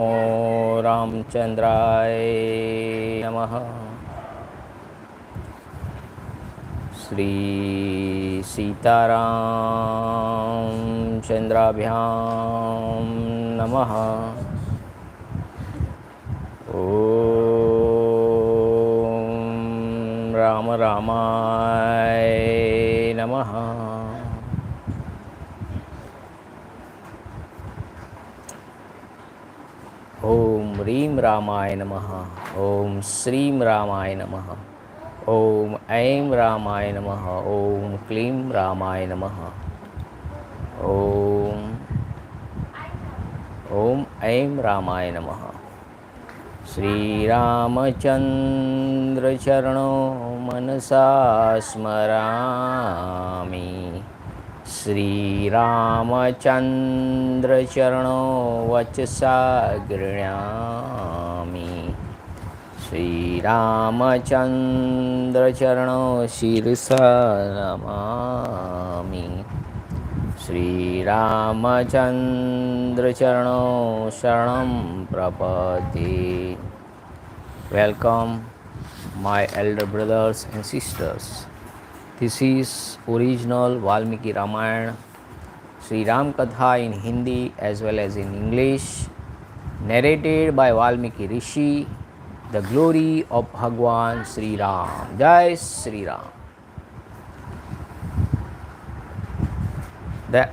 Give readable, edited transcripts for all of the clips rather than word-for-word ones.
ओ रामचंद्राय नमः। श्री सीतारामचंद्राभ्यां नमः। ओम राम रामाय नमः। ओम ह्रीं रामाय नमः। ओम श्रीं रामाय नमः। ओम ऐं रामाय नमः। ओम क्लीं रामाय नमः। ओम ऐं रामाय नमः। श्री रामचंद्र चरणो मनसा स्मरामि। श्री रामचंद्र चरणो वचसा गृह्णामि। श्री रामचंद्र चरणो शिरसा नमामि। श्री रामचंद्र चरणो शरणं प्रपद्ये। Welcome my elder brothers and sisters. This is original Välmiki-Rāmāyaṇa, Sri Rama Katha in Hindi as well as in English, narrated by Valmiki Rishi, the glory of Bhagwan Sri Ram. Jai Sri Ram. The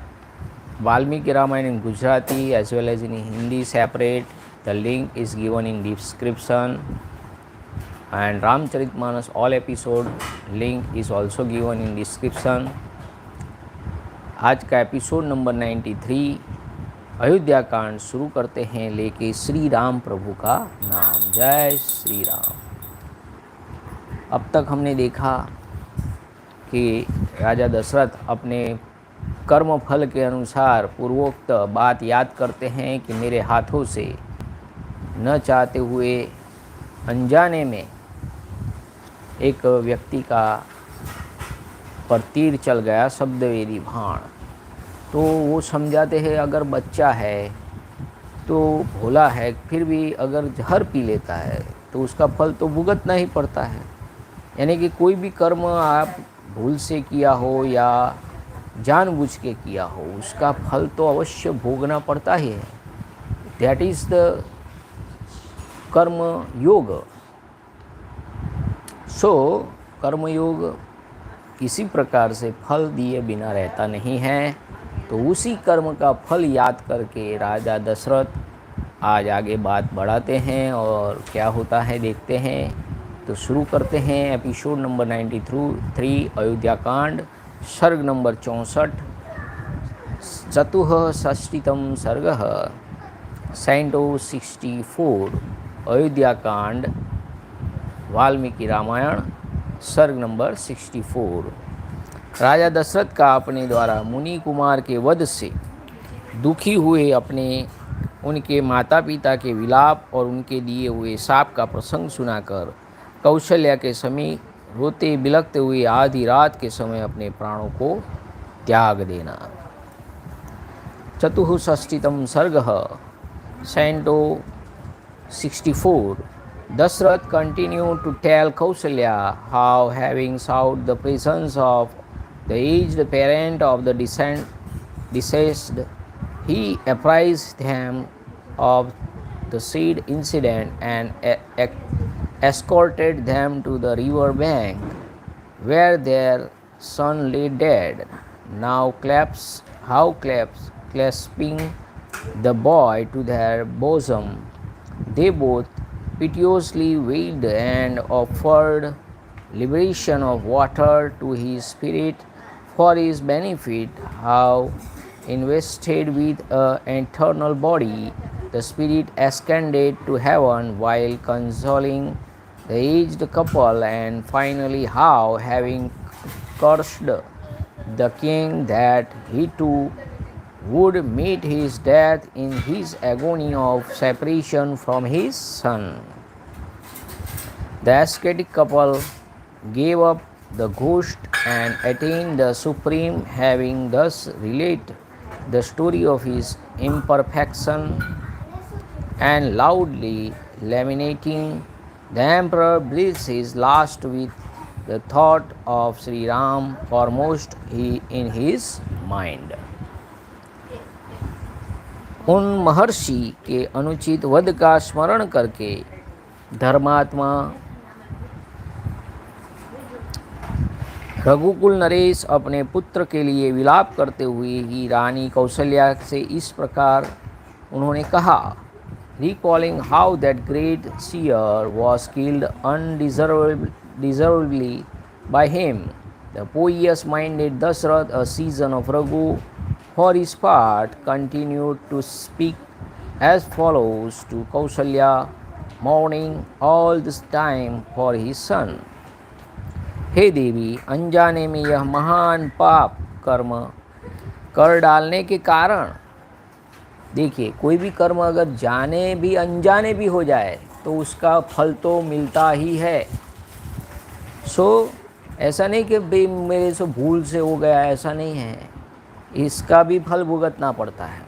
Välmiki-Rāmāyaṇa in Gujrati as well as in Hindi separate. The link is given in description, and Ramcharitmanas all episode link is also given in description. आज का episode number 93 Ayodhyakanda शुरू करते हैं लेके श्री राम प्रभु का नाम। जय श्री राम। अब तक हमने देखा कि राजा दशरथ अपने कर्म फल के अनुसार पूर्वोक्त बात याद करते हैं कि मेरे हाथों से न चाहते हुए अनजाने में एक व्यक्ति का पर तीर चल गया, शब्दवेदी बाण। तो वो समझाते हैं अगर बच्चा है तो भोला है, फिर भी अगर जहर पी लेता है तो उसका फल तो भुगतना ही पड़ता है। यानी कि कोई भी कर्म आप भूल से किया हो या जानबूझ के किया हो, उसका फल तो अवश्य भोगना पड़ता ही है। दैट इज़ द कर्म योग। सो कर्मयोग किसी प्रकार से फल दिए बिना रहता नहीं है। तो उसी कर्म का फल याद करके राजा दशरथ आज आगे बात बढ़ाते हैं और क्या होता है देखते हैं। तो शुरू करते हैं एपिसोड नंबर 93 अयोध्याकांड, सर्ग नंबर 64, चतुःषष्टितम सर्गः, कैंटो 64 अयोध्याकांड वाल्मीकि रामायण, सर्ग नंबर 64। राजा दशरथ का अपने द्वारा मुनि कुमार के वध से दुखी हुए उनके माता पिता के विलाप और उनके दिए हुए शाप का प्रसंग सुनाकर कौशल्या के समीप रोते बिलखते हुए आधी रात के समय अपने प्राणों को त्याग देना। चतुःषष्टितम सर्गः, canto 64। Dashrath continued to tell Kosala how, having sought the presence of the aged parent of the deceased, he apprised them of the said incident and escorted them to the river bank, where their son lay dead. Now clasping the boy to their bosom, they both piteously wailed and offered liberation of water to his spirit for his benefit. How, invested with an eternal body, the spirit ascended to heaven while consoling the aged couple, and finally how, having cursed the king that he too would meet his death in his agony of separation from his son, the ascetic couple gave up the ghost and attained the supreme, having thus related the story of his imperfection and loudly lamenting, the emperor breathes his last with the thought of Sri Ram foremost in his mind. उन महर्षि के अनुचित वध का स्मरण करके धर्मात्मा रघुकुल नरेश अपने पुत्र के लिए विलाप करते हुए ही रानी कौशल्या से इस प्रकार उन्होंने कहा, recalling how that great seer was killed undeservedly by him. The pious-minded Dashrath, a son of Raghu, for his part, continued to speak as follows to Kausalya, mourning all this time for his son. हे देवी, अनजाने में यह महान पाप कर्म कर डालने के कारण, देखिए कोई भी कर्म अगर जाने भी अनजाने भी हो जाए तो उसका फल तो मिलता ही है. ऐसा नहीं कि भाई मेरे से भूल से हो गया, ऐसा नहीं है, इसका भी फल भुगतना पड़ता है.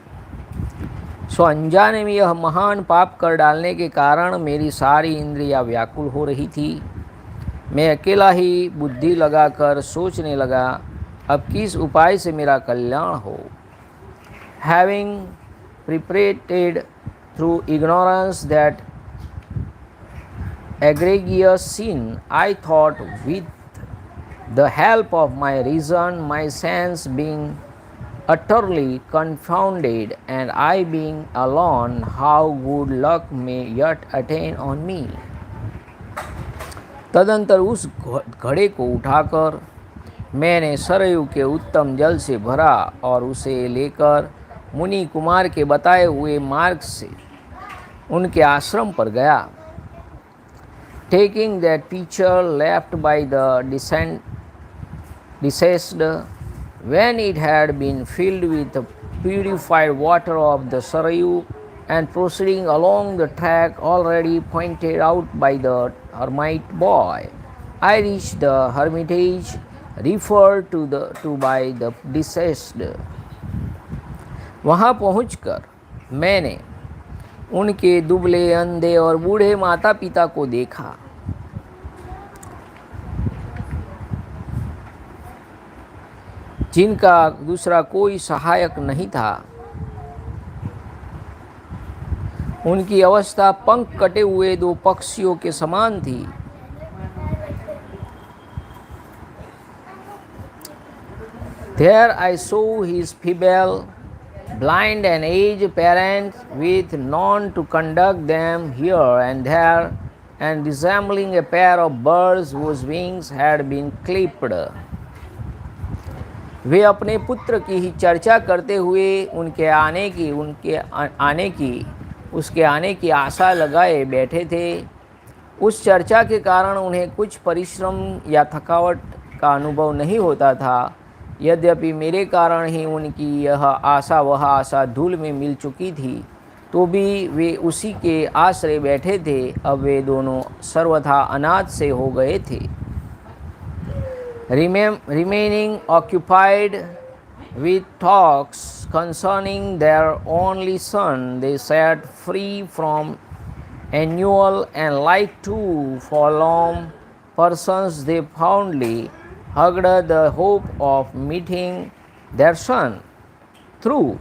अनजाने में यह महान पाप कर डालने के कारण मेरी सारी इंद्रियां व्याकुल हो रही थी. मैं अकेला ही बुद्धि लगाकर सोचने लगा, अब किस उपाय से मेरा कल्याण हो. Having perpetrated through ignorance that egregious sin, I thought with the help of my reason, my sense being utterly confounded, and I being alone, how good luck may yet attain on me. तदंतर उस घड़े को उठाकर मैंने सरयू के उत्तम जल से भरा और उसे लेकर मुनि कुमार के बताए हुए मार्ग से उनके आश्रम पर गया. Taking that pitcher left by the deceased, when it had been filled with the purified water of the Sarayu, and proceeding along the track already pointed out by the hermit boy, I reached the hermitage referred to by the deceased. वहाँ पहुँचकर मैंने उनके दुबले, अंधे और बूढ़े माता पिता को देखा. जिनका दूसरा कोई सहायक नहीं था. उनकी अवस्था पंख कटे हुए दो पक्षियों के समान थी. There I saw his feeble, blind and aged parents with none to conduct them here and there, and resembling a pair of birds whose wings had been clipped. वे अपने पुत्र की ही चर्चा करते हुए उसके आने की आशा लगाए बैठे थे. उस चर्चा के कारण उन्हें कुछ परिश्रम या थकावट का अनुभव नहीं होता था. यद्यपि मेरे कारण ही उनकी यह आशा वह आशा धूल में मिल चुकी थी, तो भी वे उसी के आश्रय बैठे थे. अब वे दोनों सर्वथा अनाथ से हो गए थे. Remaining occupied with talks concerning their only son, they sat free from annual, and like two forlorn persons they fondly hugged the hope of meeting their son, through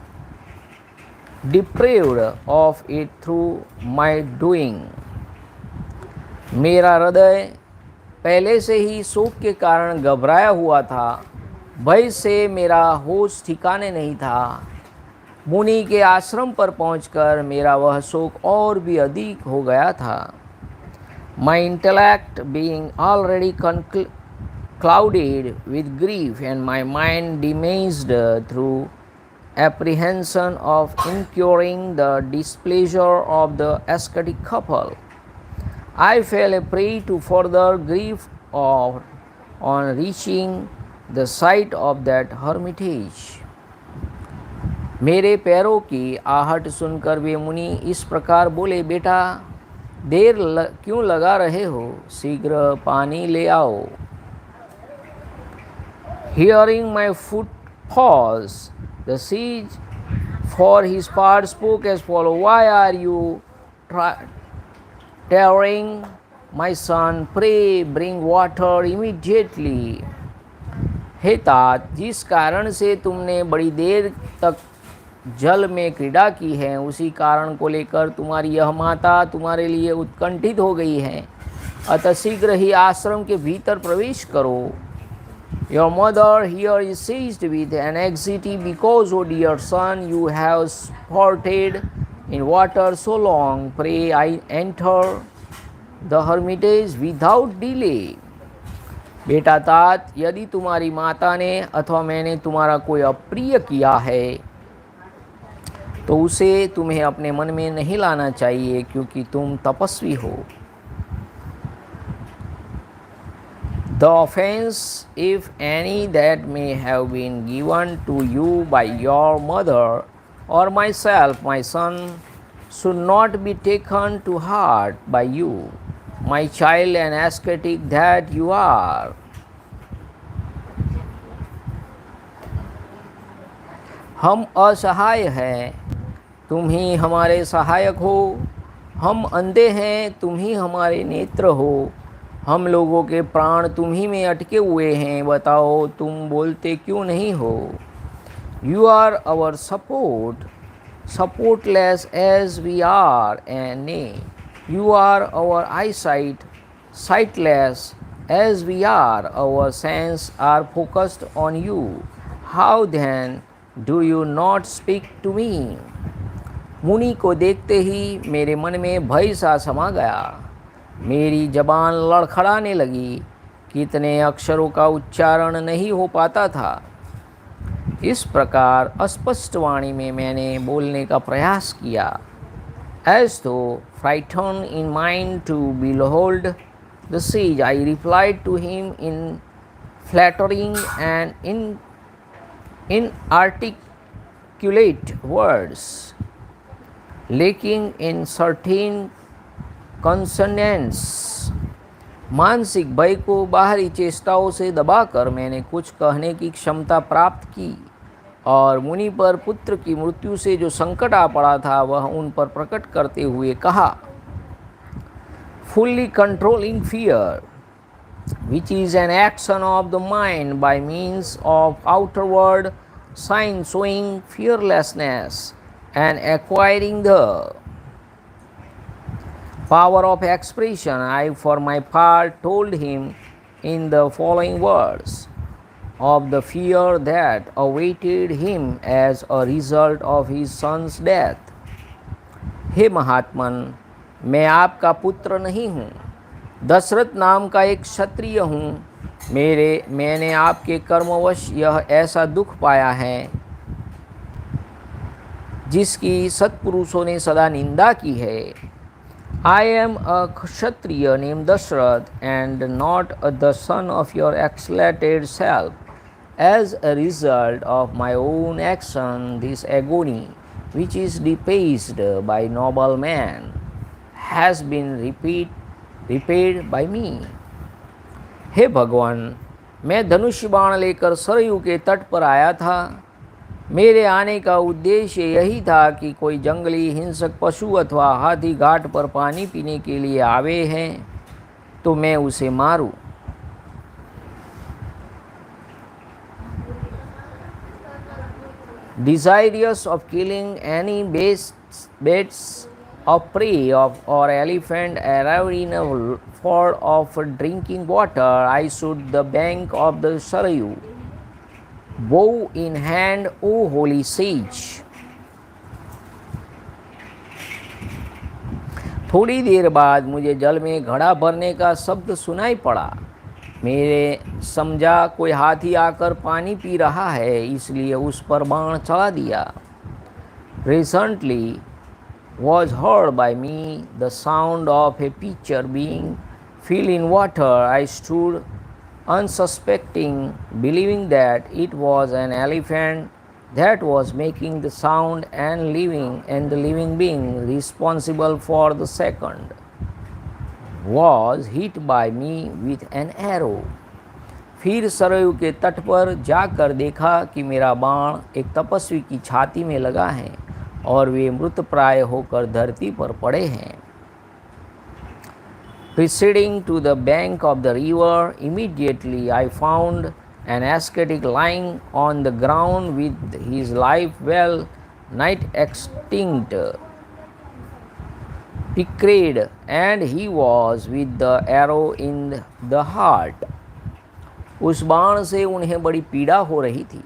deprived of it through my doing. मेरा हृदय पहले से ही शोक के कारण घबराया हुआ था. भय से मेरा होश ठिकाने नहीं था. मुनि के आश्रम पर पहुंचकर मेरा वह शोक और भी अधिक हो गया था. My intellect being already clouded with grief, and my mind damaged through apprehension of incurring the displeasure of the ascetic couple, I fell a prey to further grief on reaching the site of that hermitage. मेरे पैरों की आहट सुनकर वे मुनि इस प्रकार बोले, बेटा क्यों लगा रहे हो, शीघ्र पानी ले आओ. Hearing my footfalls, the sage for his part spoke as follows, why are you tearing, my son, pray bring water immediately. हे तात, जिस कारण से तुमने बड़ी देर तक जल में क्रीड़ा की है, उसी कारण को लेकर तुम्हारी यह माता तुम्हारे लिए उत्कंठित हो गई है। अतः शीघ्र ही आश्रम के भीतर प्रवेश करो। Your mother here is seized with anxiety because, O dear son, you have sported in water so long. Pray I enter the hermitage without delay. बेटा तात, यदि तुम्हारी माता ने अथवा मैंने तुम्हारा कोई अप्रिय किया है तो उसे तुम्हें अपने मन में नहीं लाना चाहिए, क्योंकि तुम तपस्वी हो। The offense, if any, that may have been given to you by your mother or myself, my son, should not be taken to heart by you, my child and ascetic that you are. हम असहाय हैं, तुम ही हमारे सहायक हो। हम अंधे हैं, तुम ही हमारे नेत्र हो। हम लोगों के प्राण तुम ही में अटके हुए हैं, बताओ तुम बोलते क्यों नहीं हो। You are our support, supportless as we are, and ने you are our eye sight, sightless as we are, our sense are focused on you. How then do you not speak to me. मुनि को देखते ही मेरे मन में भय सा समा गया, मेरी जबान लड़खड़ाने लगी, कितने अक्षरों का उच्चारण नहीं हो पाता था। इस प्रकार अस्पष्ट वाणी में मैंने बोलने का प्रयास किया। As though frightened in mind to behold the sage, I replied to him in flattering and inarticulate words, lacking in certain consonants. मानसिक भय को बाहरी चेष्टाओं से दबाकर मैंने कुछ कहने की क्षमता प्राप्त की, और मुनि पर पुत्र की मृत्यु से जो संकट आ पड़ा था वह उन पर प्रकट करते हुए कहा। Fully controlling fear, which is an action of the mind by means of outward signs showing fearlessness and acquiring the power of expression, I for my part told him in the following words of the fear that awaited him as a result of his son's death. हे महात्मन, मैं आपका पुत्र नहीं हूँ, दशरथ नाम का एक क्षत्रिय हूँ। मैंने आपके कर्मवश यह ऐसा दुख पाया है जिसकी सत्पुरुषों ने सदा निंदा की है। I am a Kshatriya named Dashrath and not the son of your exalted self. As a result of my own action, this agony, which is depaysed by noble man, has been repaid by me. हे भगवान, मैं धनुष बाण लेकर सरयू के तट पर आया था। मेरे आने का उद्देश्य यही था कि कोई जंगली हिंसक पशु अथवा हाथी घाट पर पानी पीने के लिए आवे हैं तो मैं उसे मारूं। Desirous of killing any beasts of prey or elephant arrived in a ford of drinking water, I stood the bank of the Sarayu, bow in hand, O holy sage. थोड़ी देर बाद मुझे जल में घड़ा भरने का शब्द सुनाई पड़ा। मेरे समझा कोई हाथी आकर पानी पी रहा है, इसलिए उस पर बाण चला दिया। Recently was heard by me the sound of a pitcher being filled in water. I stood unsuspecting, believing that it was an elephant that was making the sound, and the living being responsible for the second was hit by me with an arrow. फिर सरयू के तट पर जाकर देखा कि मेरा बाण एक तपस्वी की छाती में लगा है और वे मृत प्राय होकर धरती पर पड़े हैं। Proceeding to the bank of the river, immediately I found an ascetic lying on the ground with his life well nigh extinct, picketed, and he was with the arrow in the heart. उस बाण से उन्हें बड़ी पीड़ा हो रही थी,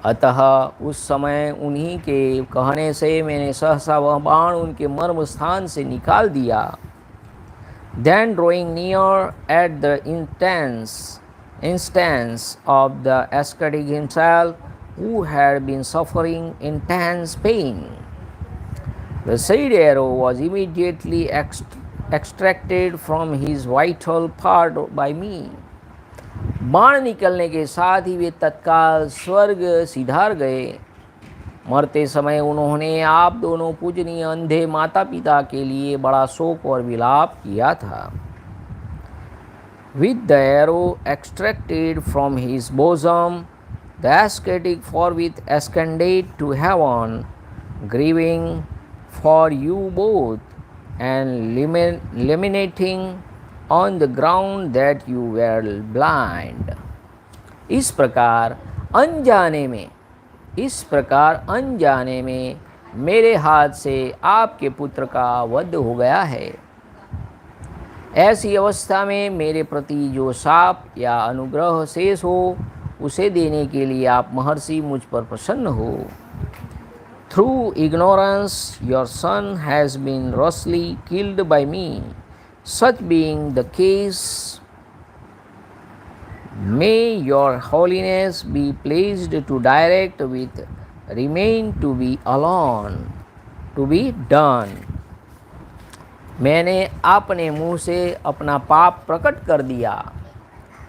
अतः उस समय उन्हीं के कहने से मैंने सहसा वह बाण उनके मर्म स्थान से निकाल दिया. Then drawing near at the instance of the ascetic himself, who had been suffering intense pain, the said arrow was immediately extracted from his vital part by me. बाण निकलने के साथ ही वे तत्काल स्वर्ग सिधार गए. मरते समय उन्होंने आप दोनों पूजनीय अंधे माता पिता के लिए बड़ा शोक और विलाप किया था. With the arrow extracted from his bosom, the ascetic forthwith ascended to heaven, grieving for you both and lamenting on the ground that you were blind. इस प्रकार अनजाने में मेरे हाथ से आपके पुत्र का वध हो गया है. ऐसी अवस्था में मेरे प्रति जो शाप या अनुग्रह शेष हो उसे देने के लिए आप महर्षि मुझ पर प्रसन्न हो. Through ignorance your son has been rashly killed by me. Such being the case, may your holiness be pleased to direct with remain to be alone to be done. मैंने अपने मुंह से अपना पाप प्रकट कर दिया,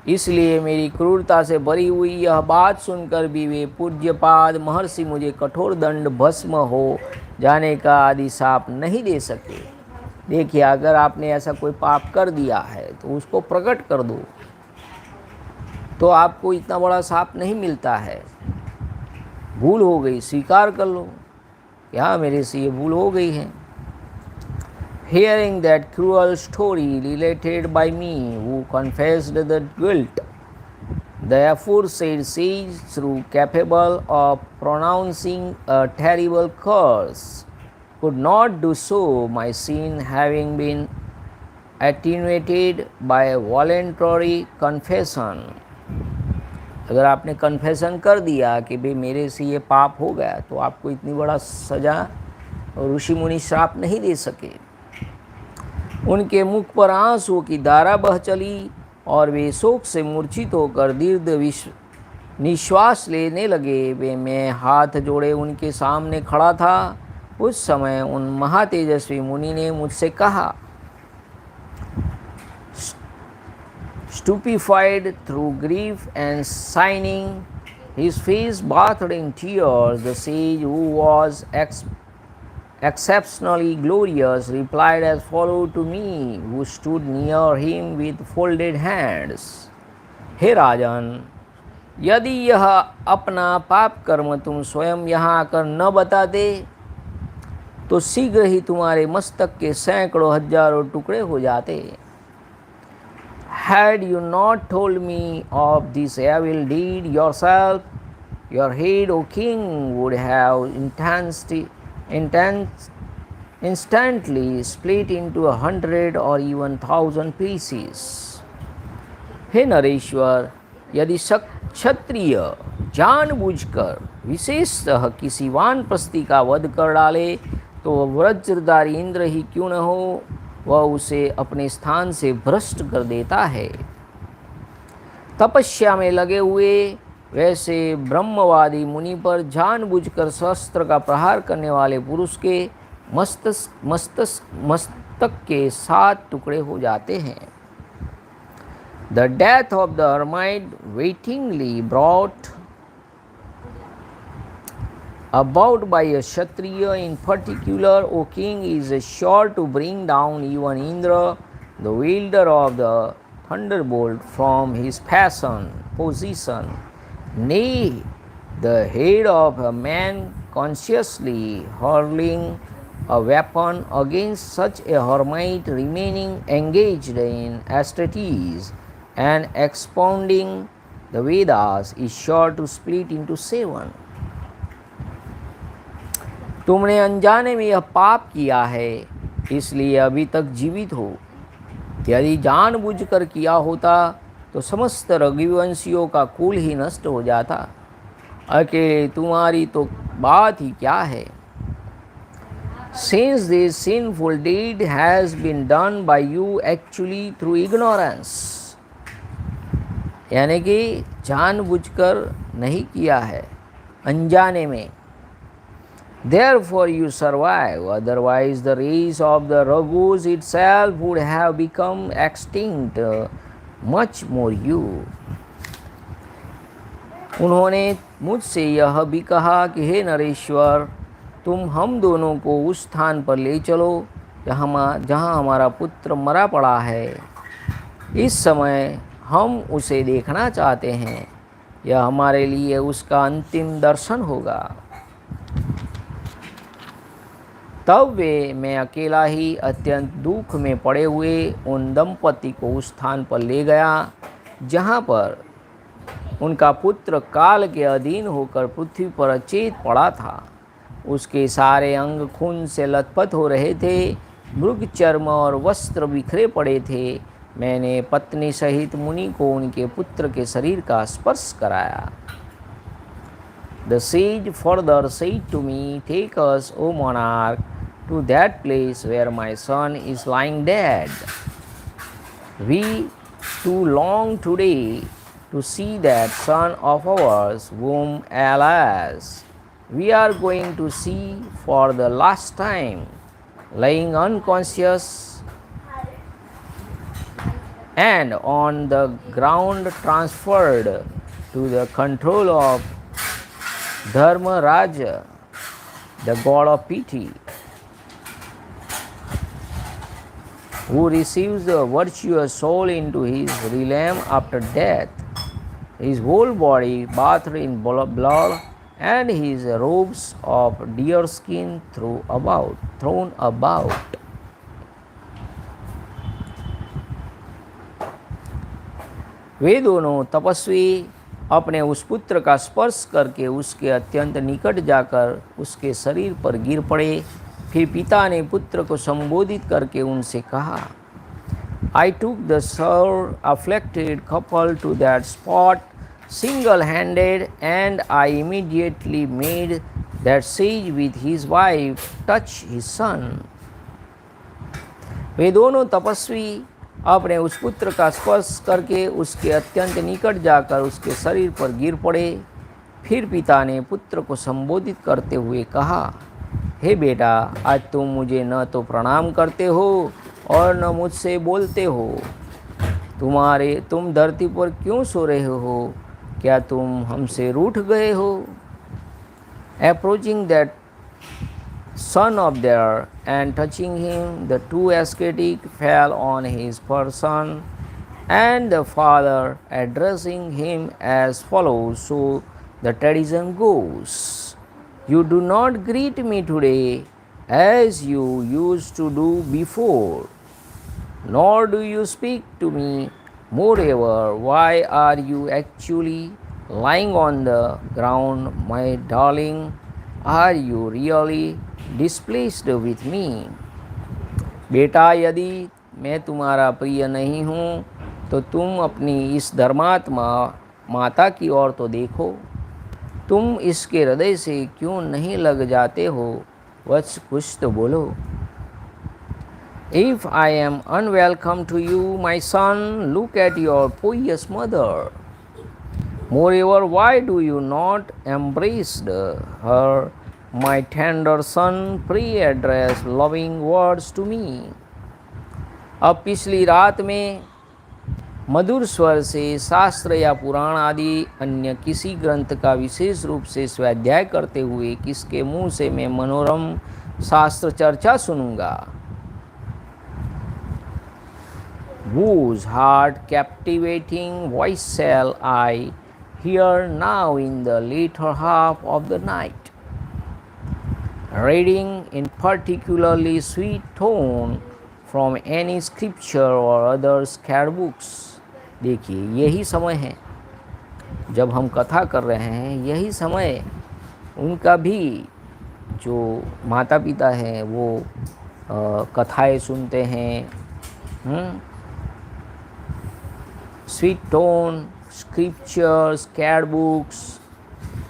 इसलिए मेरी क्रूरता से भरी हुई यह बात सुनकर भी वे पूज्यपाद महर्षि मुझे कठोर दंड भस्म हो जाने का आदि शाप नहीं दे सके. देखिए, अगर आपने ऐसा कोई पाप कर दिया है तो उसको प्रकट कर दो, तो आपको इतना बड़ा शाप नहीं मिलता है. भूल हो गई, स्वीकार कर लो कि हाँ मेरे से ये भूल हो गई है. Hearing that cruel story related by me who confessed the guilt, the aforesaid sage, through capable of pronouncing a terrible curse, could not do so, my sin having been attenuated by voluntary confession. अगर आपने confession कर दिया कि भाई मेरे से ये पाप हो गया, तो आपको इतनी बड़ा सज़ा ऋषि मुनि श्राप नहीं दे सके. उनके मुख पर आंसुओं की धारा बह चली और वे शोक से मूर्छित होकर दीर्घ निश्वास लेने लगे. वे मैं हाथ जोड़े उनके सामने खड़ा था. उस समय उन महातेजस्वी मुनि ने मुझसे कहा, stupefied through grief and signing, his face bathed in tears, the sage, who was exceptionally glorious, replied as follows to me, who stood near him with folded hands. हे राजन, यदि यह अपना पाप कर्म तुम स्वयं यहाँ आकर न बताते तो शीघ्र ही तुम्हारे मस्तक के सैकड़ों हजारों टुकड़े हो जाते. Had you not told me of this evil deed yourself, your head, O king, would have instantly split into 100 or even 1,000 pieces. हे नरेश्वर, यदि क्षत्रिय जानबूझकर विशेषतः किसी वानप्रस्थी का वध कर डाले तो वह वज्रधारी इंद्र ही क्यों न हो, वह उसे अपने स्थान से भ्रष्ट कर देता है. तपस्या में लगे हुए वैसे ब्रह्मवादी मुनि पर जानबूझकर शस्त्र का प्रहार करने वाले पुरुष के मस्तक के 7 टुकड़े हो जाते हैं. The death of the hermit waitingly brought about by a Kshatriya in particular, O king, is sure to bring down even Indra, the wielder of the thunderbolt, from his position. Nay, the head of a man consciously hurling a weapon against such a hermit remaining engaged in asceticism and expounding the Vedas is sure to split into seven. तुमने अनजाने में यह पाप किया है, इसलिए अभी तक जीवित हो। यदि जानबूझकर किया होता तो समस्त रघुवंशियों का कुल ही नष्ट हो जाता। अकेले तुम्हारी तो बात ही क्या है। Since this sinful deed has been done by you actually through ignorance, यानी कि जानबूझकर नहीं किया है, अनजाने में। Therefore you survive, otherwise the race of the Raghus itself would have become extinct, much more you. उन्होंने मुझसे यह भी कहा कि हे नरेश्वर, तुम हम दोनों को उस स्थान पर ले चलो जहाँ हमारा पुत्र मरा पड़ा है। इस समय हम उसे देखना चाहते हैं, यह हमारे लिए उसका अंतिम दर्शन होगा। तब मैं अकेला ही अत्यंत दुख में पड़े हुए उन दंपति को उस स्थान पर ले गया जहाँ पर उनका पुत्र काल के अधीन होकर पृथ्वी पर अचेत पड़ा था। उसके सारे अंग खून से लथपथ हो रहे थे, मृग चर्म और वस्त्र बिखरे पड़े थे। मैंने पत्नी सहित मुनि को उनके पुत्र के शरीर का स्पर्श कराया। The sage further said to me, "Take us, O monarch, to that place where my son is lying dead. We too long today to see that son of ours, whom, alas, we are going to see for the last time, lying unconscious and on the ground, transferred to the control of Dharmaraja, the god of pity, who receives the virtuous soul into his realm after death, his whole body bathed in blood, and his robes of deerskin thrown about. वे दोनों तपस्वी अपने उस पुत्र का स्पर्श करके उसके अत्यंत निकट जाकर उसके शरीर पर गिर पड़े। फिर पिता ने पुत्र को संबोधित करके उनसे कहा, I took the sore afflicted couple to that spot single-handed, and I immediately made that sage with his wife touch his son. वे दोनों तपस्वी अपने उस पुत्र का स्पर्श करके उसके अत्यंत निकट जाकर उसके शरीर पर गिर पड़े। फिर पिता ने पुत्र को संबोधित करते हुए कहा, हे बेटा, आज तुम मुझे न तो प्रणाम करते हो और न मुझसे बोलते हो। तुम धरती पर क्यों सो रहे हो? क्या तुम हमसे रूठ गए हो? Approaching that son of theirs and touching him, the two ascetic fell on his person, and the father addressing him as follows. So the tradition goes, you do not greet me today as you used to do before, nor do you speak to me. Moreover, why are you actually lying on the ground, my darling? Are you really displeased with me? बेटा, यदि मैं तुम्हारा प्रिय नहीं हूँ तो तुम अपनी इस धर्मात्मा माता की ओर तो देखो। तुम इसके हृदय से क्यों नहीं लग जाते हो? वत्स, कुछ तो बोलो। If I am unwelcome to you, my son, look at your pious mother. Moreover, why do you not embrace her? My tender son, pray address loving words to me. अब पिछली रात में मधुर स्वर से शास्त्र या पुराण आदि अन्य किसी ग्रंथ का विशेष रूप से स्वाध्याय करते हुए किसके मुंह से मैं मनोरम शास्त्र चर्चा सुनूंगा? Whose heart captivating voice shall I hear now in the later half of the night? reading in particularly sweet tone from any scripture or other scared books. देखिए यही समय है जब हम कथा कर रहे हैं, यही समय उनका भी जो माता पिता हैं वो कथाएं सुनते हैं, स्वीट टोन, स्क्रिप्चर्स, कैड बुक्स।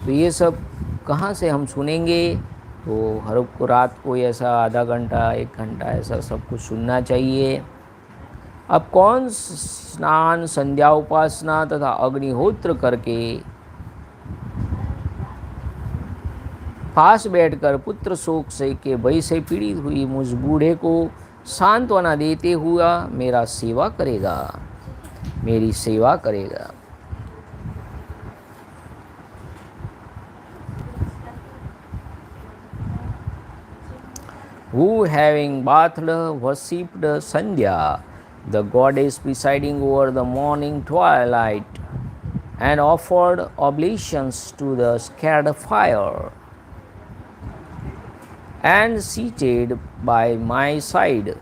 तो ये सब कहाँ से हम सुनेंगे? तो हर को रात को ऐसा आधा घंटा 1 घंटा ऐसा सब कुछ सुनना चाहिए। अब कौन स्नान, संध्या, उपासना तथा अग्निहोत्र करके पास बैठकर पुत्र शोक से के भय से पीड़ित हुई मुझ बूढ़े को सांत्वना देते हुआ मेरा सेवा करेगा, मेरी सेवा करेगा। Who having bathed worshipped Sandhya, the goddess presiding over the morning twilight, and offered oblations to the sacred fire, and seated by my side,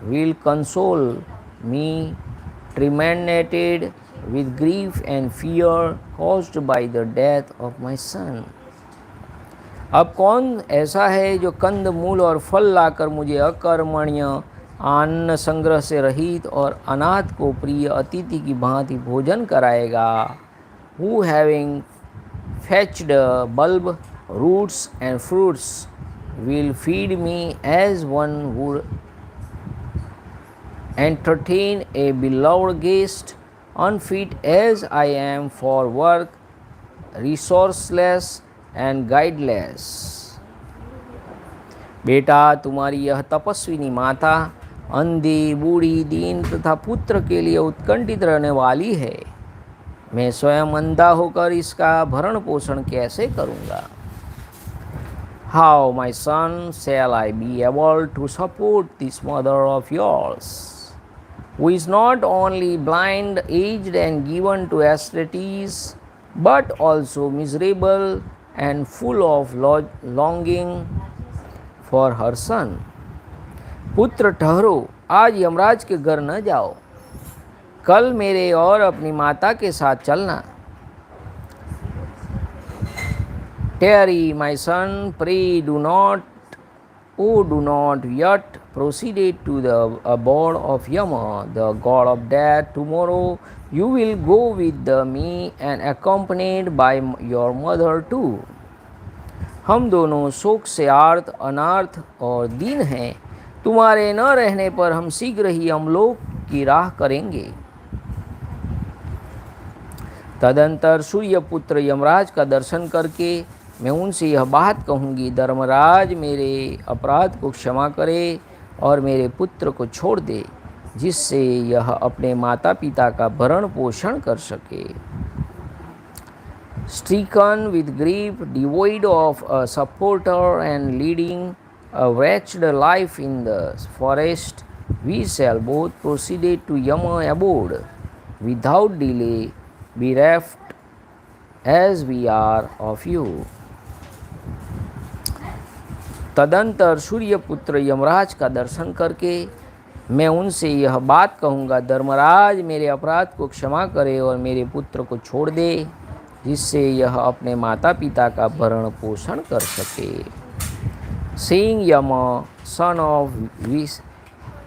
will console me, tormented with grief and fear caused by the death of my son. अब कौन ऐसा है जो कंद मूल और फल लाकर मुझे अकर्मण्य अन्न संग्रह से रहित और अनाथ को प्रिय अतिथि की भांति भोजन कराएगा? Who having fetched bulb, roots and fruits will feed me as one would entertain a beloved guest, unfit as I am for work, resourceless and guideless. बेटा, तुम्हारी यह तपस्विनी माता अंधी, बूढ़ी, दीन तथा पुत्र के लिए उत्कंठित रहने वाली है। मैं स्वयं अंधा होकर इसका भरण पोषण कैसे करूँगा? How, my son, shall I be able to support this mother of yours, who is not only blind, aged and given to austerities, but also miserable and full of longing for her son? पुत्र ठहरो, आज यमराज के घर न जाओ, कल मेरे और अपनी माता के साथ चलना। Tarry, my son, pray do not yet proceed to the abode of Yama, the god of death. Tomorrow you will go with me and accompanied by your mother too. हम दोनों शोक से आर्त, अनार्थ और दीन हैं। तुम्हारे न रहने पर हम शीघ्र ही अमलोक की राह करेंगे। तदंतर सूर्यपुत्र यमराज का दर्शन करके मैं उनसे यह बात कहूँगी, धर्मराज मेरे अपराध को क्षमा करे और मेरे पुत्र को छोड़ दे, जिससे यह अपने माता पिता का भरण पोषण कर सके। Stricken with grief, devoid of a supporter and leading a wretched life in the forest, we shall both proceed to Yama abode without delay, bereft as we are of you. तदंतर सूर्यपुत्र यमराज का दर्शन करके मैं उनसे यह बात कहूँगा, धर्मराज मेरे अपराध को क्षमा करे और मेरे पुत्र को छोड़ दे, जिससे यह अपने माता पिता का भरण पोषण कर सके। Seeing Yama, son of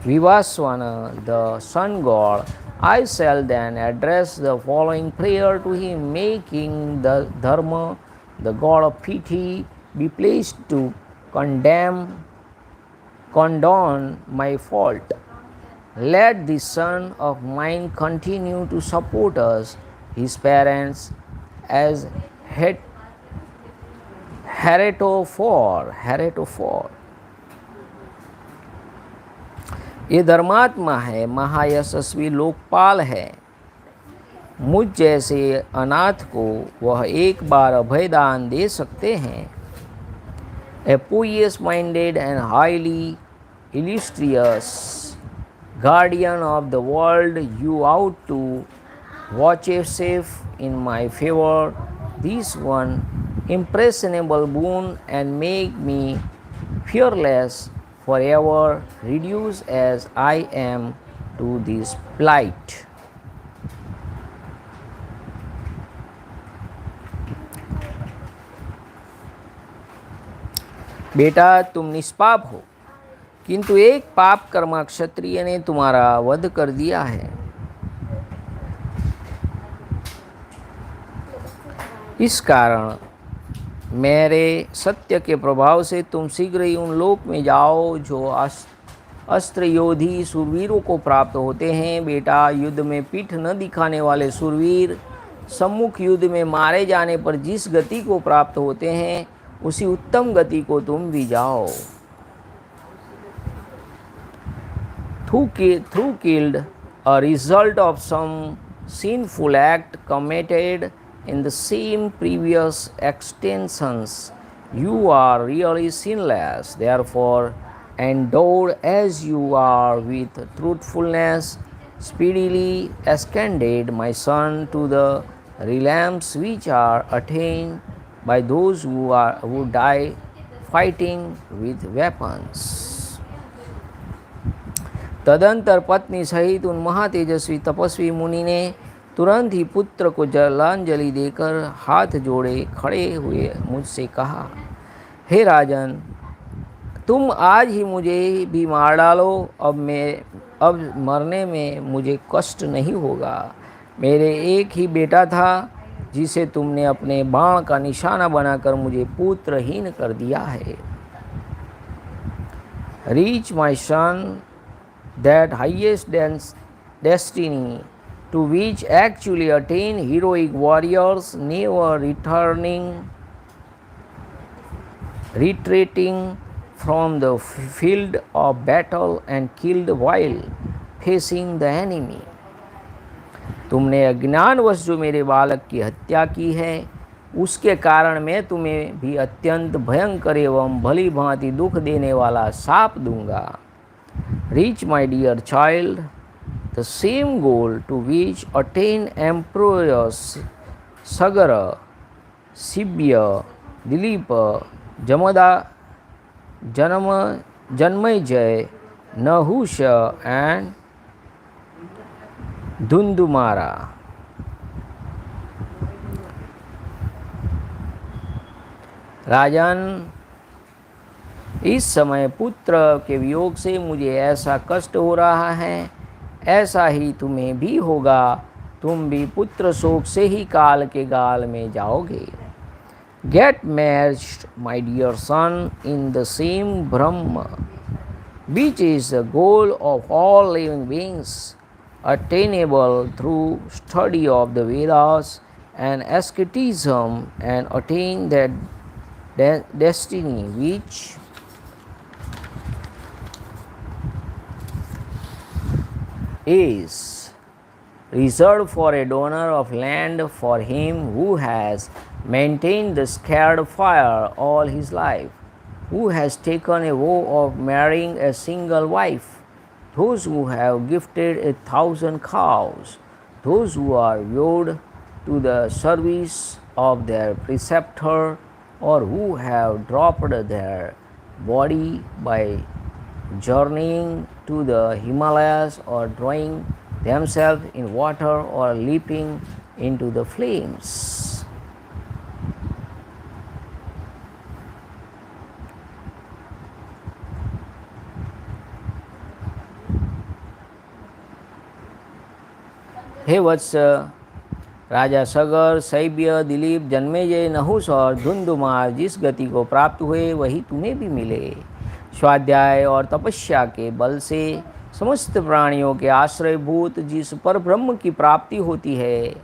Vivaswana, the sun god, I shall then address the following prayer to him, making the Dharma, the god of pity, be pleased to condone my fault. Let this son of mine continue to support us, his parents, as heretofore. ये धर्मात्मा है, महायशस्वी लोकपाल है। मुझ जैसे अनाथ को वह एक बार अभयदान दे सकते हैं। A pious minded and highly illustrious guardian of the world, you ought to vouchsafe in my favor this one impressionable boon and make me fearless, forever reduced as I am to this plight. बेटा, तुम निष्पाप हो, किंतु एक पाप कर्मा क्षत्रिय ने तुम्हारा वध कर दिया है। इस कारण मेरे सत्य के प्रभाव से तुम शीघ्र ही उन लोक में जाओ जो अस्त्र योधी शूरवीरों को प्राप्त होते हैं। बेटा, युद्ध में पीठ न दिखाने वाले शूरवीर सम्मुख युद्ध में मारे जाने पर जिस गति को प्राप्त होते हैं, उसी उत्तम गति को तुम भी जाओ। Through killed, a result of some sinful act committed in the same previous extensions, you are really sinless. Therefore, endowed as you are with truthfulness, speedily ascended, my son, to the realms which are attained by those who die fighting with weapons. तदंतर पत्नी सहित उन महातेजस्वी तपस्वी मुनि ने तुरंत ही पुत्र को जलांजलि देकर हाथ जोड़े खड़े हुए मुझसे कहा, हे राजन, तुम आज ही मुझे भी मार डालो। अब मरने में मुझे कष्ट नहीं होगा। मेरे एक ही बेटा था जिसे तुमने अपने बाण का निशाना बनाकर मुझे पुत्रहीन कर दिया है। Reach my son that highest destiny to which actually attain heroic warriors, never retreating from the field of battle and killed while facing the enemy. तुमने अज्ञानवश जो मेरे बालक की हत्या की है, उसके कारण मैं तुम्हें भी अत्यंत भयंकर एवं भली भांति दुख देने वाला शाप दूंगा। Reach, my dear child, the same goal to which attain emperors Sagara, Sibya, Dilipa, Janmejay, Nahusha and Dhundumara. राजन, इस समय पुत्र के वियोग से मुझे ऐसा कष्ट हो रहा है, ऐसा ही तुम्हें भी होगा। तुम भी पुत्र शोक से ही काल के गाल में जाओगे। Get matched, my dear son, in the same Brahma which is the goal of all living beings, attainable through study of the Vedas and asceticism, and attain that destiny which is reserved for a donor of land, for him who has maintained the scared fire all his life, who has taken a vow of marrying a single wife, those who have gifted 1,000 cows, those who are vowed to the service of their preceptor, or who have dropped their body by journeying to the Himalayas, or drawing themselves in water, or leaping into the flames. हे वत्स, राजा सगर, शैब्य, दिलीप, जन्मेजय, नहुष और धुंधुमार जिस गति को प्राप्त हुए, वही तुम्हें भी मिले। स्वाध्याय और तपस्या के बल से समस्त प्राणियों के आश्रयभूत जिस पर ब्रह्म की प्राप्ति होती है,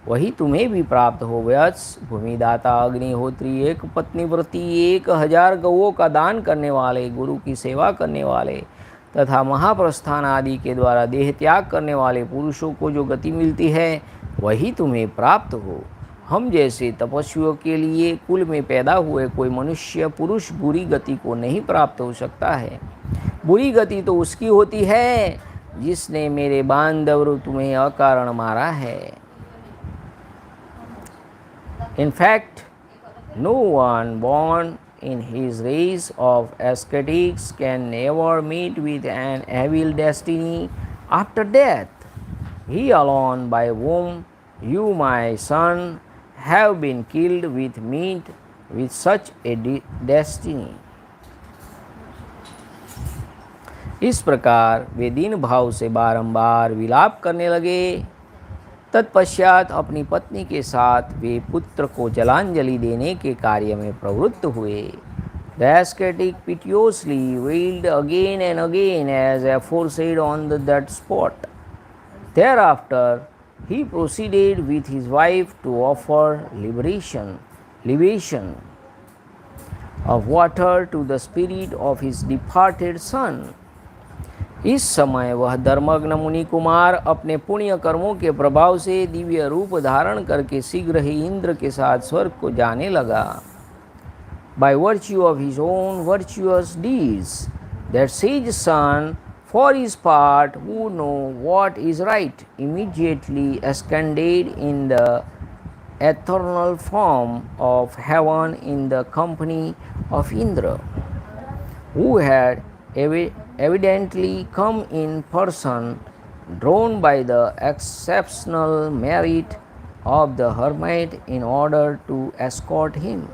वही तुम्हें भी प्राप्त हो। वत्स, भूमिदाता, अग्निहोत्री, एक पत्नीव्रती, 1000 गौओं का दान करने वाले, गुरु की सेवा करने वाले तथा महाप्रस्थान आदि के द्वारा देह त्याग करने वाले पुरुषों को जो गति मिलती है, वही तुम्हें प्राप्त हो। हम जैसे तपस्वियों के लिए कुल में पैदा हुए कोई मनुष्य पुरुष बुरी गति को नहीं प्राप्त हो सकता है। बुरी गति तो उसकी होती है जिसने मेरे बांधव तुम्हें अकारण मारा है। In fact, no one born in his race of ascetics can never meet with an evil destiny after death. He alone by whom you, my son, have been killed with meat with such a destiny. इस प्रकार वे दीन भाव से बारंबार विलाप करने लगे। तत्पश्चात अपनी पत्नी के साथ वे पुत्र को जलांजलि देने के कार्य में प्रवृत्त हुए। The ascetic piteously wailed again and again as aforesaid on that spot. Thereafter, he proceeded with his wife to offer libation of water to the spirit of his departed son. इस समय वह धर्मग्न मुनि कुमार अपने पुण्य कर्मों के प्रभाव से दिव्य रूप धारण करके शीघ्र ही इंद्र के साथ स्वर्ग को जाने लगा। By virtue of his own virtuous deeds, that sage son, for his part, who know what is right, immediately ascended in the eternal form of heaven in the company of Indra, who had evidently come in person, drawn by the exceptional merit of the hermit in order to escort him.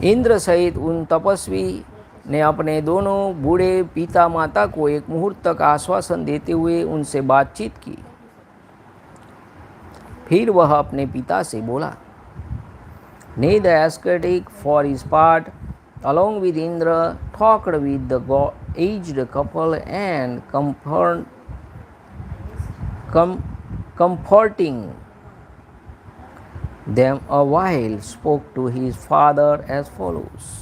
Indra सहित उन तपस्वी ने अपने दोनों बूढ़े पिता माता को एक मुहूर्त तक आश्वासन देते हुए उनसे बातचीत की। फिर वह अपने पिता से बोला। Nay, the ascetic for his part, along with Indra, talked with the aged couple and comforting them a while, spoke to his father as follows.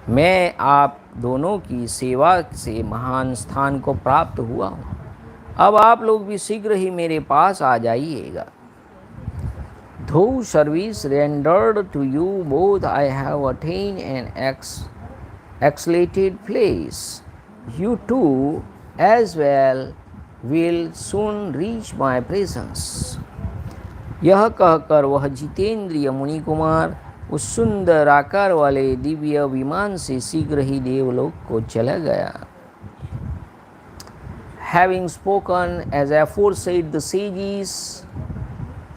मैं आप दोनों की सेवा से महान स्थान को प्राप्त हुआ हूँ। अब आप लोग भी शीघ्र ही मेरे पास आ जाइएगा। Though service rendered to you both, I have attained an exalted place. You too as well will soon reach my presence. यह कहकर वह जितेंद्रिय मुनि कुमार उस सुंदर आकार वाले दिव्य विमान से शीघ्र ही देवलोक को चला गया। Having spoken as aforesaid, the sage's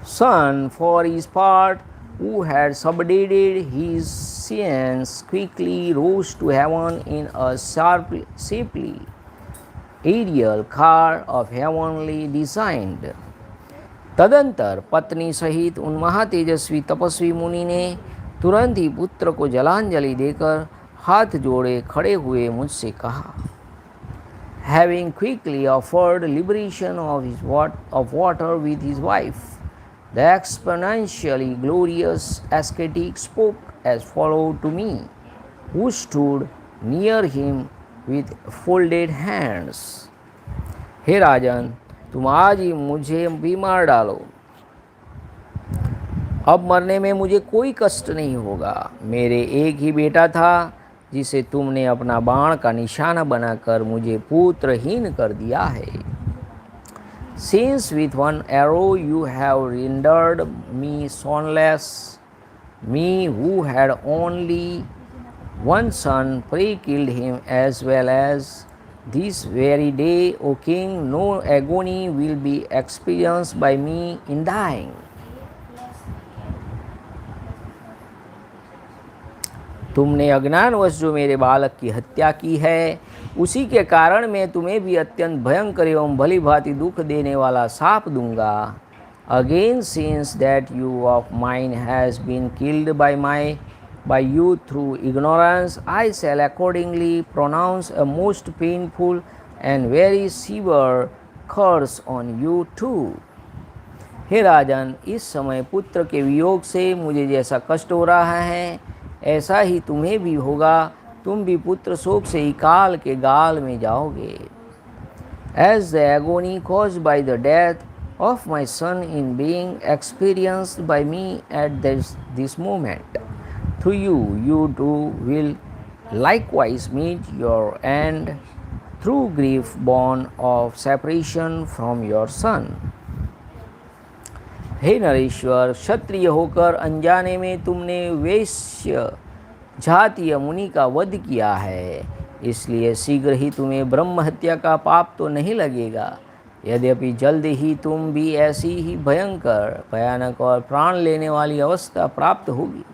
son, for his part, who had subdued his science, quickly rose to heaven in a shapely aerial car of heavenly design. तदंतर पत्नी सहित उन महातेजस्वी तपस्वी मुनि ने तुरंत ही पुत्र को जलांजलि देकर हाथ जोड़े खड़े हुए मुझसे कहा। Having quickly offered liberation of water with his wife, the exponentially glorious ascetic spoke as followed to me, who stood near him with folded hands. हे राजन, तुम आज ही मुझे भी मार डालो, अब मरने में मुझे कोई कष्ट नहीं होगा। मेरे एक ही बेटा था जिसे तुमने अपना बाण का निशाना बनाकर मुझे पुत्रहीन कर दिया है। Since with one arrow you have rendered me sonless, me who had only one son, pray killed him as well as this very day, O king. No agony will be experienced by me in dying. तुमने अज्ञानवश जो मेरे बालक की हत्या की है, उसी के कारण मैं तुम्हें भी अत्यंत भयंकर एवं भली भांति दुख देने वाला शाप दूंगा। Again, since that you of mine has been killed by you through ignorance, I shall accordingly pronounce a most painful and very severe curse on you too. हे राजन, इस समय पुत्र के वियोग से मुझे जैसा कष्ट हो रहा है, ऐसा ही तुम्हें भी होगा। तुम भी पुत्र शोक से ही काल के गाल में जाओगे। As the agony caused by the death of my son in being experienced by me at this moment, through you too will likewise meet your end through grief born of separation from your son. हे नरेश्वर, क्षत्रिय होकर अनजाने में तुमने वैश्य जातीय मुनि का वध किया है, इसलिए शीघ्र ही तुम्हें ब्रह्म हत्या का पाप तो नहीं लगेगा। यद्यपि जल्द ही तुम भी ऐसी ही भयानक और प्राण लेने वाली अवस्था प्राप्त होगी,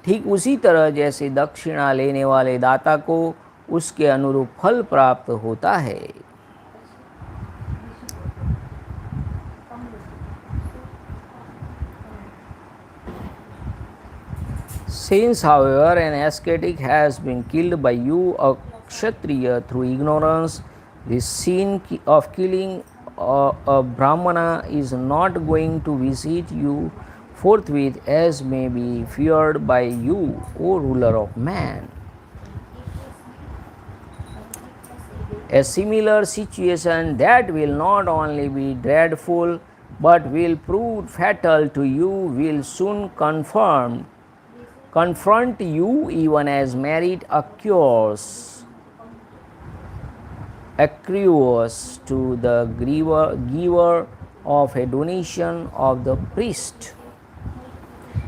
ठीक उसी तरह जैसे दक्षिणा लेने वाले दाता को उसके अनुरूप फल प्राप्त होता है। Since, however, an ascetic has been killed by you, a kshatriya, through ignorance, the sin of killing a brahmana is not going to visit you forthwith, as may be feared by you, O ruler of man. A similar situation that will not only be dreadful but will prove fatal to you will soon confront you, even as merit accrues to the giver of a donation of the priest.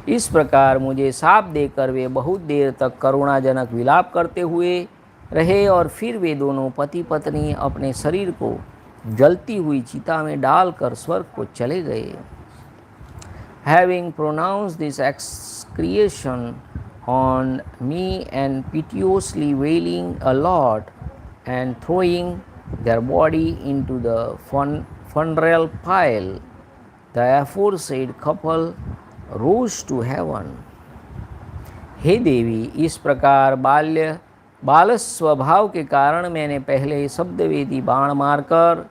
इस प्रकार मुझे shop देकर वे बहुत देर तक करुणाजनक विलाप करते हुए रहे, और फिर वे दोनों पति पत्नी अपने शरीर को जलती हुई चिता में डालकर स्वर्ग को चले गए। Having pronounced this execration on me and piteously wailing a lot and throwing their body into the funeral pile, the aforesaid couple rose to heaven. हे देवी, इस प्रकार बाल स्वभाव के कारण मैंने पहले शब्दवेदी बाण मारकर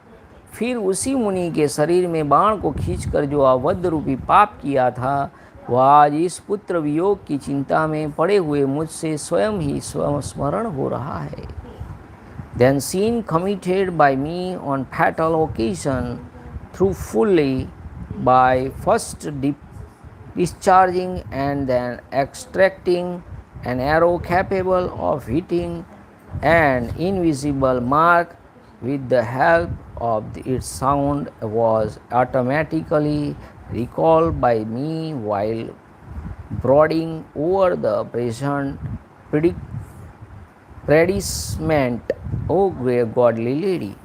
फिर उसी मुनि के शरीर में बाण को खींचकर जो अवध रूपी पाप किया था, वह आज इस पुत्र वियोग की चिंता में पड़े हुए मुझसे स्वयं ही स्मरण हो रहा है। Then sin committed by me on fatal occasion through fully by first discharging and then extracting an arrow capable of hitting an invisible mark with the help of its sound was automatically recalled by me while brooding over the present predicament, O great godly lady.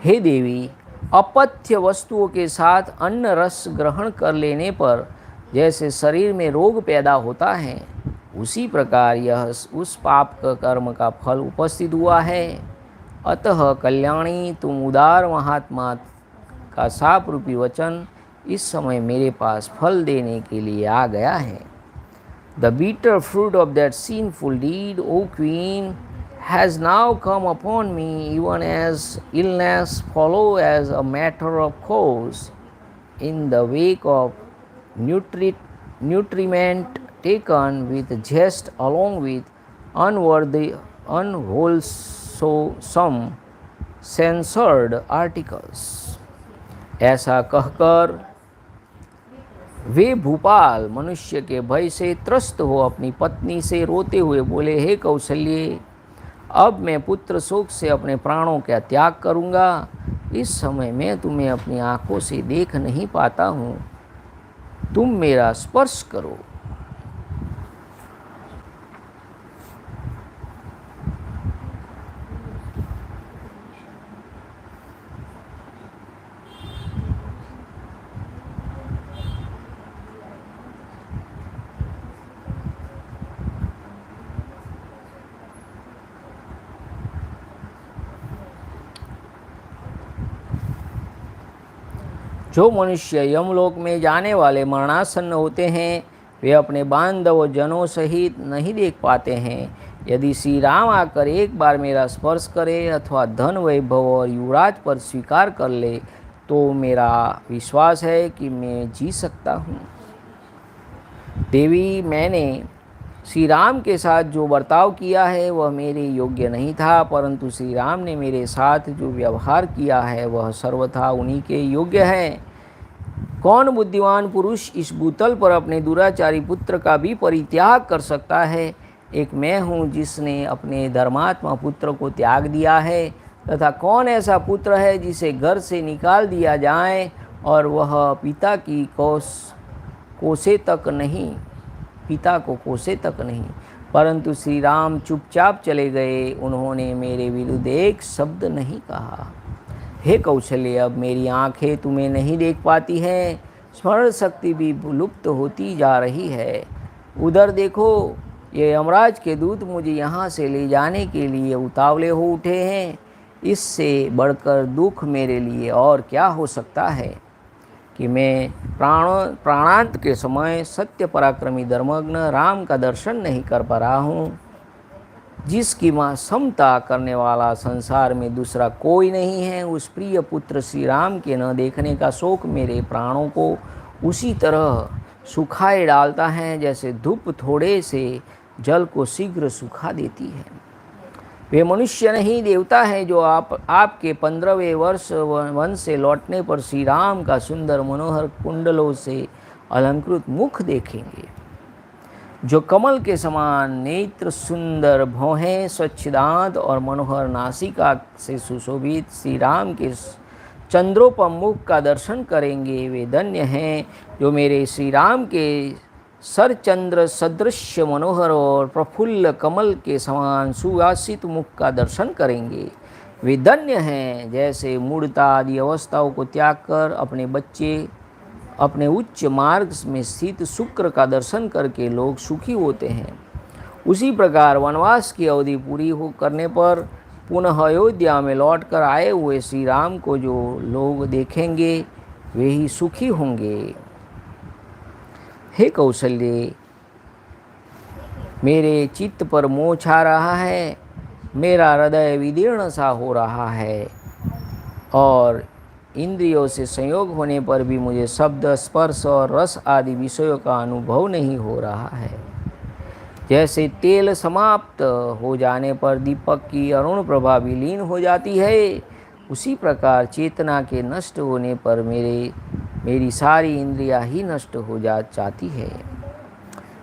हे देवी, अपथ्य वस्तुओं के साथ अन्न रस ग्रहण कर लेने पर जैसे शरीर में रोग पैदा होता है, उसी प्रकार यह उस पाप का कर्म का फल उपस्थित हुआ है। अतः कल्याणी, तुम उदार महात्मा का साप रूपी वचन इस समय मेरे पास फल देने के लिए आ गया है। The bitter fruit of that sinful deed, O queen, has now come upon me, even as illness follow as a matter of course in the wake of nutriment taken with jest along with unwholesome censored articles. ऐसा कहकर वे भूपाल मनुष्य के भय से त्रस्त हो अपनी पत्नी से रोते हुए बोले, हे कौशल्ये, अब मैं पुत्र शोक से अपने प्राणों का त्याग करूँगा। इस समय मैं तुम्हें अपनी आँखों से देख नहीं पाता हूँ, तुम मेरा स्पर्श करो। जो मनुष्य यमलोक में जाने वाले मरणासन्न होते हैं, वे अपने बांधव जनों सहित नहीं देख पाते हैं। यदि श्री राम आकर एक बार मेरा स्पर्श करे अथवा धन वैभव और युवराज पर स्वीकार कर ले, तो मेरा विश्वास है कि मैं जी सकता हूँ। देवी, मैंने श्री राम के साथ जो बर्ताव किया है वह मेरे योग्य नहीं था, परंतु श्री राम ने मेरे साथ जो व्यवहार किया है वह सर्वथा उन्हीं के योग्य है। कौन बुद्धिमान पुरुष इस भूतल पर अपने दुराचारी पुत्र का भी परित्याग कर सकता है? एक मैं हूँ जिसने अपने धर्मात्मा पुत्र को त्याग दिया है, तथा कौन ऐसा पुत्र है जिसे घर से निकाल दिया जाए और वह पिता को कोसे तक नहीं, परंतु श्री राम चुपचाप चले गए, उन्होंने मेरे विरुद्ध एक शब्द नहीं कहा। हे कौशल्य, अब मेरी आंखें तुम्हें नहीं देख पाती हैं, स्मरण शक्ति भी लुप्त होती जा रही है। उधर देखो, ये यमराज के दूत मुझे यहाँ से ले जाने के लिए उतावले हो उठे हैं। इससे बढ़कर दुख मेरे लिए और क्या हो सकता है कि मैं प्राणांत के समय सत्य पराक्रमी धर्मज्ञ राम का दर्शन नहीं कर पा रहा हूँ, जिसकी माँ समता करने वाला संसार में दूसरा कोई नहीं है। उस प्रिय पुत्र श्री राम के न देखने का शोक मेरे प्राणों को उसी तरह सुखाए डालता है जैसे धूप थोड़े से जल को शीघ्र सुखा देती है। वे मनुष्य नहीं देवता है जो आपके 15वें वर्ष वन से लौटने पर श्री राम का सुंदर मनोहर कुंडलों से अलंकृत मुख देखेंगे, जो कमल के समान नेत्र, सुंदर भौहें, स्वच्छ दांत और मनोहर नासिका से सुशोभित श्री राम के चंद्रोपम मुख का दर्शन करेंगे। वे धन्य हैं जो मेरे श्री राम के सरचंद्र सदृश मनोहर और प्रफुल्ल कमल के समान सुवासित मुख का दर्शन करेंगे। वे धन्य हैं जैसे मूढ़ता आदि अवस्थाओं को त्याग कर अपने उच्च मार्ग में स्थित शुक्र का दर्शन करके लोग सुखी होते हैं। उसी प्रकार वनवास की अवधि पूरी हो करने पर पुनः अयोध्या में लौटकर आए हुए श्री राम को जो लोग देखेंगे वे ही सुखी होंगे। हे कौशल्य, मेरे चित्त पर मोह छा रहा है, मेरा हृदय विदीर्ण सा हो रहा है और इंद्रियों से संयोग होने पर भी मुझे शब्द, स्पर्श और रस आदि विषयों का अनुभव नहीं हो रहा है। जैसे तेल समाप्त हो जाने पर दीपक की अरुण प्रभा विलीन हो जाती है, उसी प्रकार चेतना के नष्ट होने पर मेरी सारी इंद्रियां ही नष्ट हो जाती है।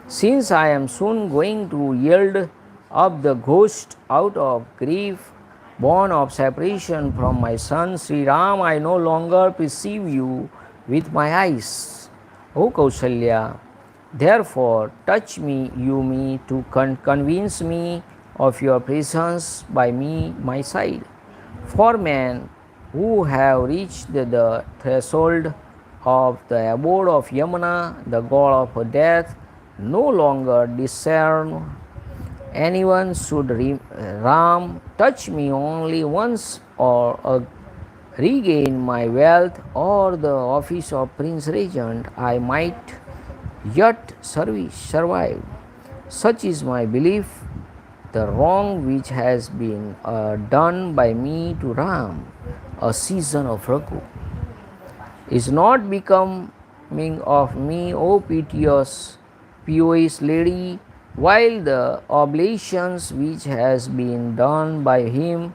Since I am soon going to yield up the ghost out of grief born of separation from my son Sri Ram, I no longer perceive you with my eyes. O Kausalya, therefore touch me to convince me of your presence by my side. For men who have reached the threshold of the abode of Yamuna, the god of death, no longer discern anyone. Should Ram touch me only once or regain my wealth or the office of Prince Regent, I might yet survive. Such is my belief. The wrong which has been done by me to Ram, a season of Raghu, is not becoming of me, O pious lady, while the oblations which has been done by him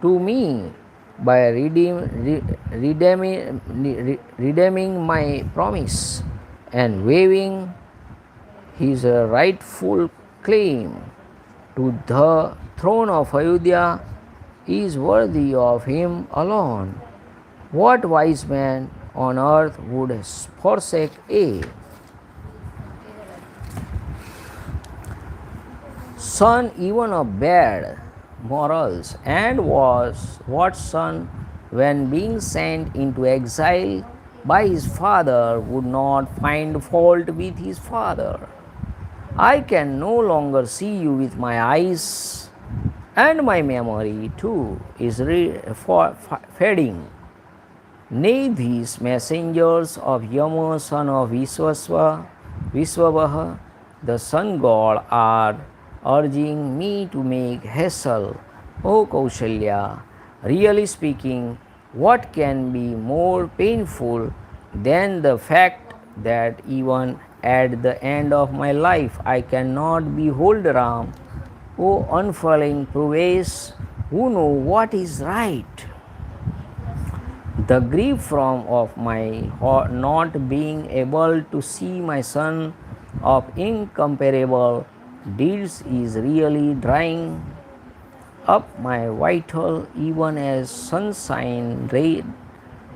to me by redeeming my promise and waiving his rightful claim to the throne of Ayodhya is worthy of him alone. What wise man on earth would forsake a son even of bad morals, and was what son, when being sent into exile by his father, would not find fault with his father? I can no longer see you with my eyes, and my memory too is fading. Nay, these messengers of Yama, son of Vishwavaha, the sun god, are urging me to make hassle. O Kausalya, really speaking, what can be more painful than the fact that even at the end of my life I cannot behold Ram? O unfailing prowess, who know what is right? The grief of my not being able to see my son of incomparable deeds is really drying up my vital, even as sunshine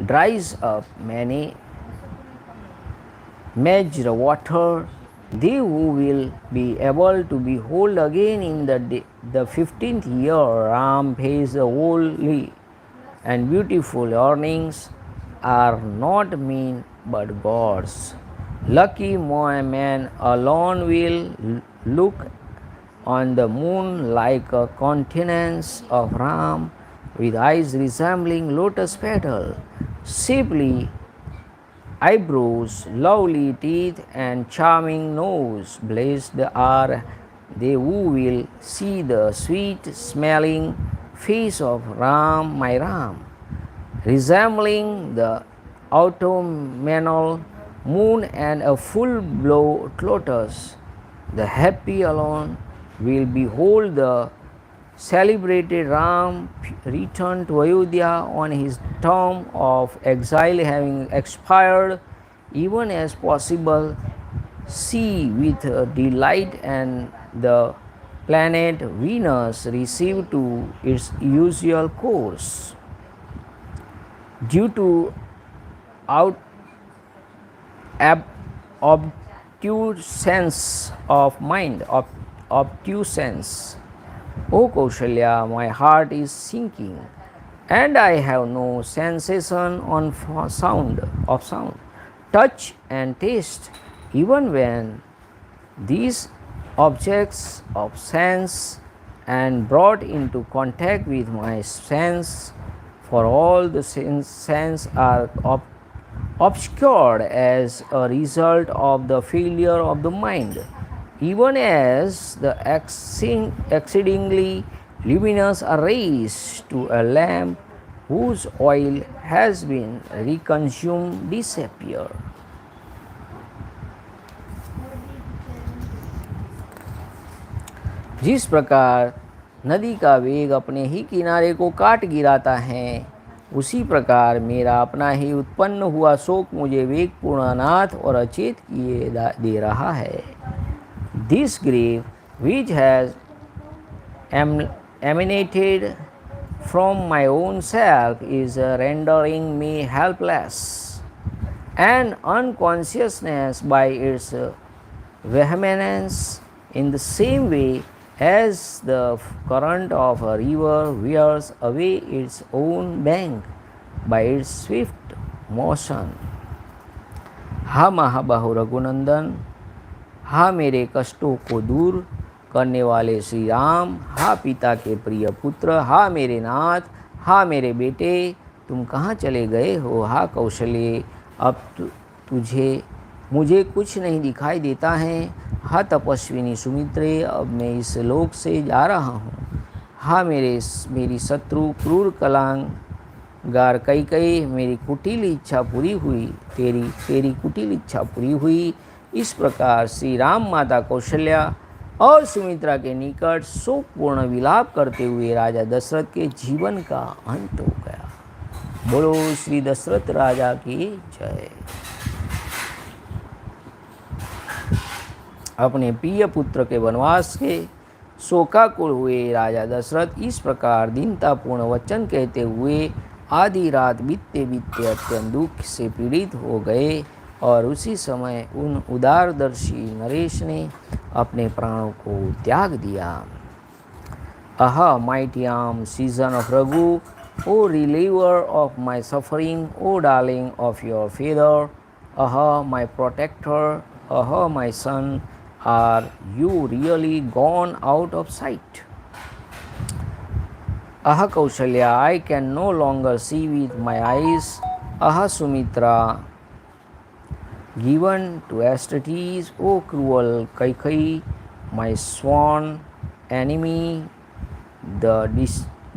dries up many measured water. They who will be able to behold again in the 15th year Ram face the holy and beautiful earnings are not men but gods. Lucky man alone will look on the moon like a countenance of Ram with eyes resembling lotus petal, shapely eyebrows, lovely teeth, and charming nose. Blessed are they who will see the sweet smelling face of Ram, my Ram, resembling the autumnal moon and a full blown lotus. The happy alone will behold the celebrated Ram return to Ayodhya on his term of exile having expired, even as possible, see with delight, and the planet Venus receive to its usual course. Due to out obtuse sense of mind, obtuse sense. O Kausalya, my heart is sinking, and I have no sensation of sound, touch, and taste, even when these objects of sense and brought into contact with my sense, for all the sense are obscured as a result of the failure of the mind, even as the exceedingly luminous rays to a lamp whose oil has been reconsumed disappear. जिस प्रकार नदी का वेग अपने ही किनारे को काट गिराता है, उसी प्रकार मेरा अपना ही उत्पन्न हुआ शोक मुझे वेगपूर्ण अनाथ और अचेत किए दे रहा है. This grief, which has emanated from my own self, is rendering me helpless, and unconsciousness by its vehemence, in the same way as the current of a river wears away its own bank by its swift motion. हा महाबाहु रघुनंदन, हा मेरे कष्टों को दूर करने वाले श्री राम, हा पिता के प्रिय पुत्र, हा मेरे नाथ, हा मेरे बेटे, तुम कहाँ चले गए हो? हा कौशल्य, अब तुझे मुझे कुछ नहीं दिखाई देता है. हा तपस्विनी सुमित्रे, अब मैं इस लोक से जा रहा हूँ. हा मेरी शत्रु क्रूर कलांगार कई मेरी कुटिल इच्छा पूरी हुई, तेरी कुटिल इच्छा पूरी हुई. इस प्रकार श्री राम माता कौशल्या और सुमित्रा के निकट शोकपूर्ण विलाप करते हुए राजा दशरथ के जीवन का अंत हो गया. बोलो श्री दशरथ राजा की जय. अपने प्रिय पुत्र के वनवास के शोकाकुल हुए राजा दशरथ इस प्रकार दीनतापूर्ण वचन कहते हुए आधी रात बीतते अत्यंत दुख से पीड़ित हो गए, और उसी समय उन उदारदर्शी नरेश ने अपने प्राणों को त्याग दिया. Aha, mighty arm, season of Raghu, O reliever of my suffering, O darling of your feather, aha, my protector, aha, my son, are you really gone out of sight? Aha Kausalya, I can no longer see with my eyes. Aha Sumitra, given to Astrates, O cruel Kaikai, my sworn enemy, the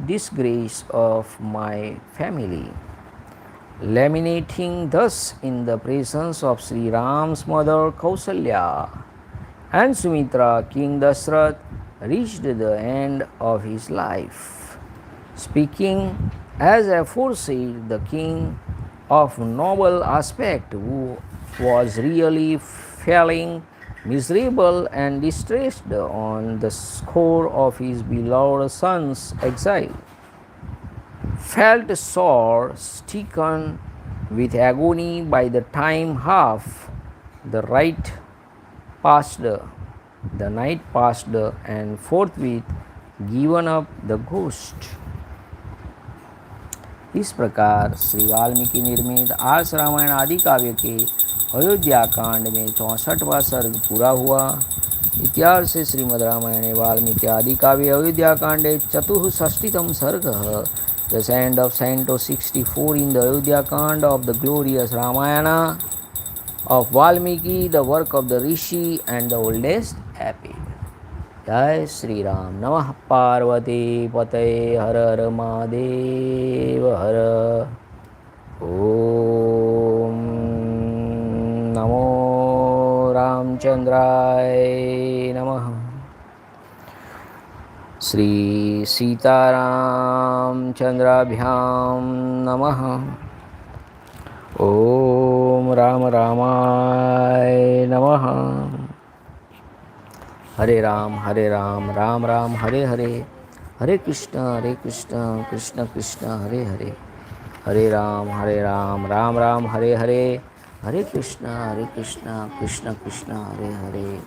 disgrace of my family. Laminating thus in the presence of Sri Ram's mother Kausalya and Sumitra, King Dashrath reached the end of his life. Speaking as aforesaid, the king of noble aspect, who was really feeling miserable and distressed on the score of his beloved son's exile, felt sore stricken with agony by the time half the right passed, the night passed, and forthwith given up the ghost. इस प्रकार श्री वाल्मीकि निर्मित आस रामायण आदि काव्य के अयोध्या कांड में 64वां सर्ग पूरा हुआ। इतिहास से श्रीमद् रामायणे वाल्मीकि आदि काव्य अयोध्या कांडे चतुःषष्टितम सर्ग। The end of Canto 64 in the Ayodhyakand of the glorious Ramayana of Valmiki, the work of the Rishi and the oldest epic. जय श्री राम। नमः पार्वती पतये हर हर महादेव हर। ओम नमो रामचंद्राय नमः। श्री सीतारामचंद्राभ्यां नमः। ओम राम रामाय नमः। हरे राम राम राम हरे हरे, हरे कृष्ण कृष्ण कृष्ण हरे हरे, हरे राम राम राम हरे हरे, हरे कृष्ण कृष्ण कृष्ण हरे हरे,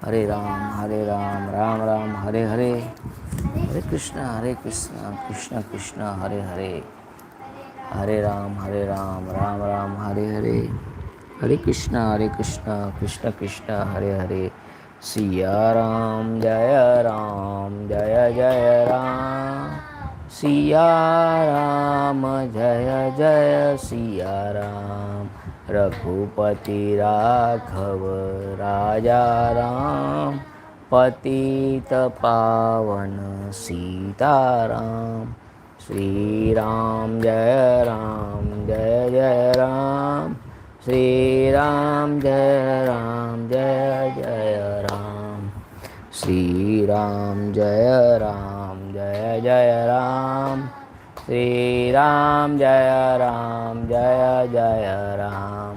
हरे राम राम राम हरे हरे, हरे कृष्ण कृष्ण कृष्ण हरे हरे, हरे राम राम राम हरे हरे, हरे कृष्ण कृष्ण कृष्ण हरे हरे। सिया राम जय जय राम, सिया राम जय जय सिया राम, रघुपति राघव राजा राम, पतित पावन सीताराम। श्री राम जय जय राम, श्री राम जय जय राम, श्री राम जय जय राम, श्री राम जय जय राम,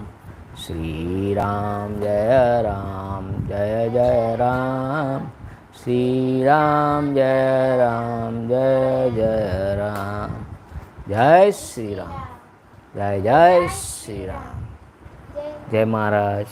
श्री राम जय जय राम, श्री राम जय जय राम। जय श्री राम, जय श्री राम। जय महाराज।